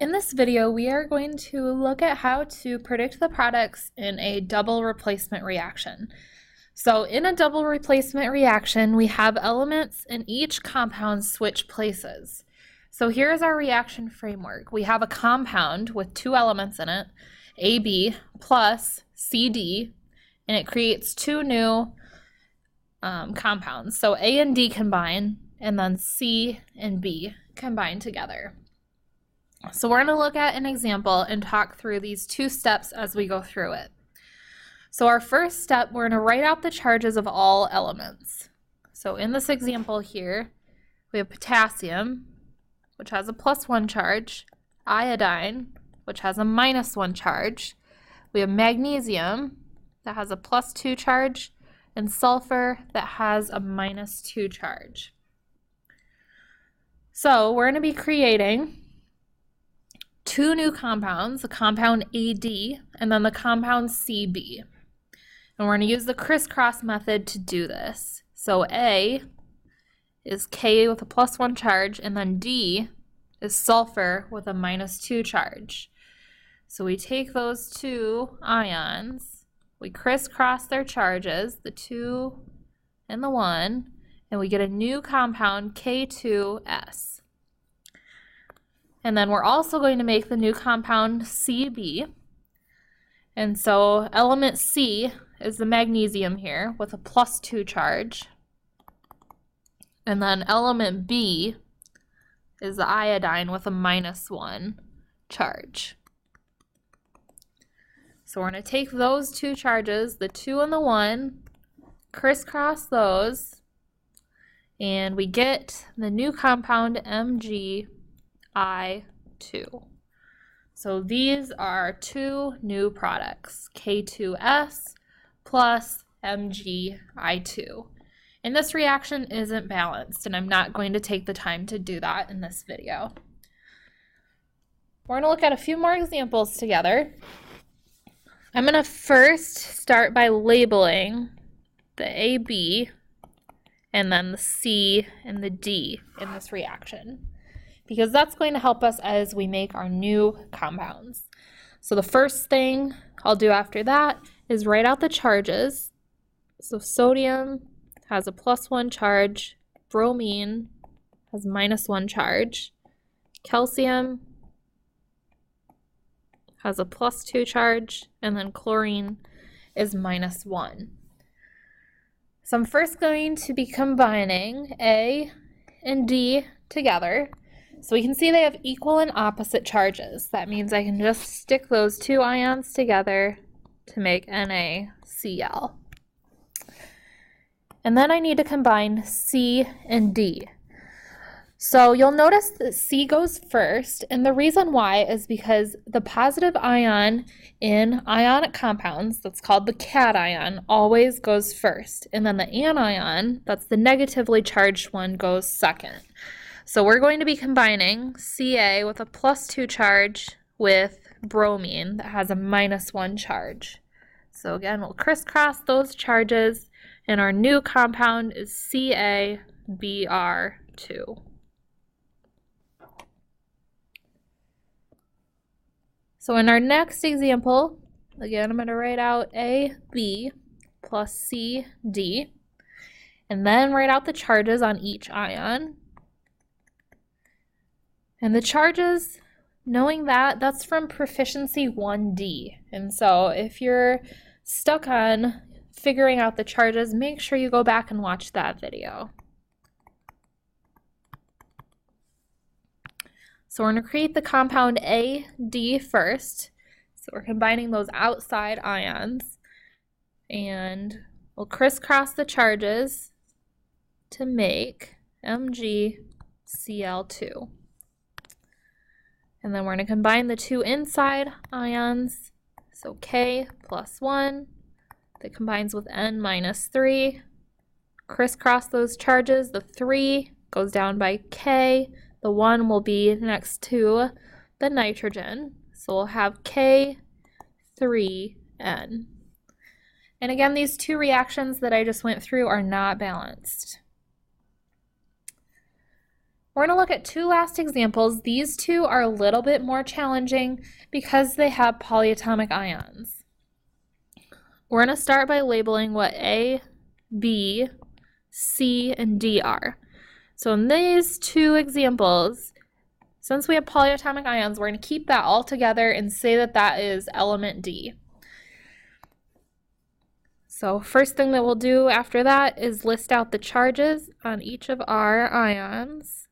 In this video, we are going to look at how to predict the products in a double replacement reaction. So in a double replacement reaction, we have elements in each compound switch places. So here's our reaction framework. We have a compound with two elements in it, AB plus CD, and it creates two new compounds. So A and D combine, and then C and B combine together. So we're going to look at an example and talk through these two steps as we go through it. So our first step, we're going to write out the charges of all elements. So in this example here, we have potassium, which has a +1 charge, iodine, which has a -1 charge. We have magnesium, that has a +2 charge, and sulfur, that has a -2 charge. So we're going to be creating two new compounds, the compound AD and then the compound CB. And we're going to use the crisscross method to do this. So A is K with a +1 charge, and then D is sulfur with a -2 charge. So we take those two ions, we crisscross their charges, the 2 and the 1, and we get a new compound, K2S. And then we're also going to make the new compound CB. And so element C is the magnesium here with a +2 charge. And then element B is the iodine with a -1 charge. So we're going to take those two charges, the 2 and the 1, crisscross those, and we get the new compound MgI2. So these are two new products, K2S plus MgI2. And this reaction isn't balanced, and I'm not going to take the time to do that in this video. We're going to look at a few more examples together. I'm going to first start by labeling the AB and then the C and the D in this reaction, because that's going to help us as we make our new compounds. So the first thing I'll do after that is write out the charges. So sodium has a +1 charge, bromine has -1 charge, calcium has a +2 charge, and then chlorine is -1. So I'm first going to be combining A and D together. So we can see they have equal and opposite charges. That means I can just stick those two ions together to make NaCl. And then I need to combine C and D. So you'll notice that C goes first, and the reason why is because the positive ion in ionic compounds, that's called the cation, always goes first, and then the anion, that's the negatively charged one, goes second. So we're going to be combining Ca with a +2 charge with bromine that has a -1 charge. So again, we'll crisscross those charges, and our new compound is CaBr2. So in our next example, again, I'm going to write out AB plus CD, and then write out the charges on each ion. And the charges, knowing that, that's from Proficiency 1D. And so if you're stuck on figuring out the charges, make sure you go back and watch that video. So we're going to create the compound AD first. So we're combining those outside ions, and we'll crisscross the charges to make MgCl2. And then we're going to combine the two inside ions, so K plus 1, that combines with N-3. Crisscross those charges, the 3 goes down by K, the 1 will be next to the nitrogen, so we'll have K3N. And again, these two reactions that I just went through are not balanced. We're going to look at two last examples. These two are a little bit more challenging because they have polyatomic ions. We're going to start by labeling what A, B, C, and D are. So in these two examples, since we have polyatomic ions, we're going to keep that all together and say that that is element D. So first thing that we'll do after that is list out the charges on each of our ions.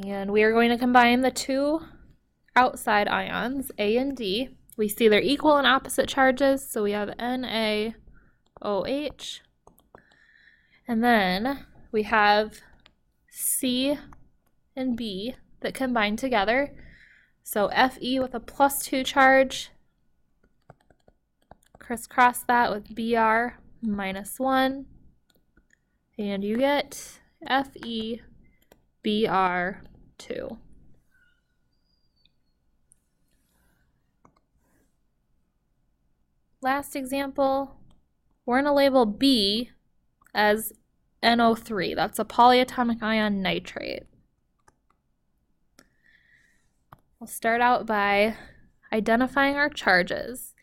And we are going to combine the two outside ions, A and D. We see they're equal and opposite charges, so we have NaOH. And then we have C and B that combine together. So Fe with a +2 charge, crisscross that with Br -1, and you get FeBr2. Last example, we're going to label B as NO3. That's a polyatomic ion nitrate. We'll start out by identifying our charges.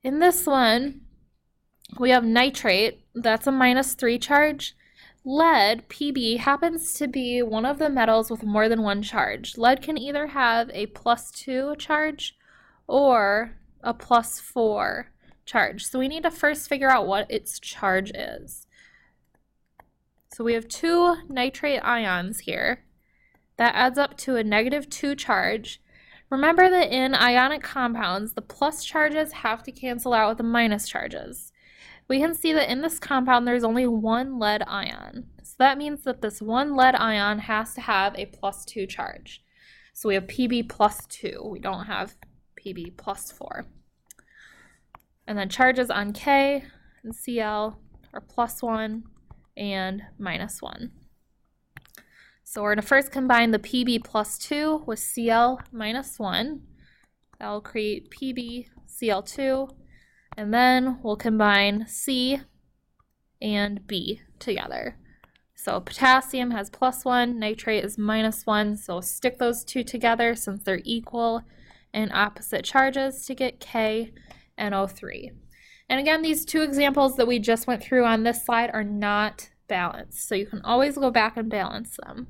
In this one, we have nitrate, that's a -3 charge. Lead, Pb, happens to be one of the metals with more than one charge. Lead can either have a +2 charge or a +4 charge. So we need to first figure out what its charge is. So we have two nitrate ions here. That adds up to a -2 charge. Remember that in ionic compounds, the plus charges have to cancel out with the minus charges. We can see that in this compound there's only one lead ion. So that means that this one lead ion has to have a +2 charge. So we have Pb +2. We don't have Pb +4. And then charges on K and Cl are +1 and -1. So we're going to first combine the Pb +2 with Cl -1. That will create PbCl2. And then we'll combine C and B together. So potassium has +1, nitrate is -1, so stick those two together since they're equal and opposite charges to get KNO3. And again, these two examples that we just went through on this slide are not balanced, so you can always go back and balance them.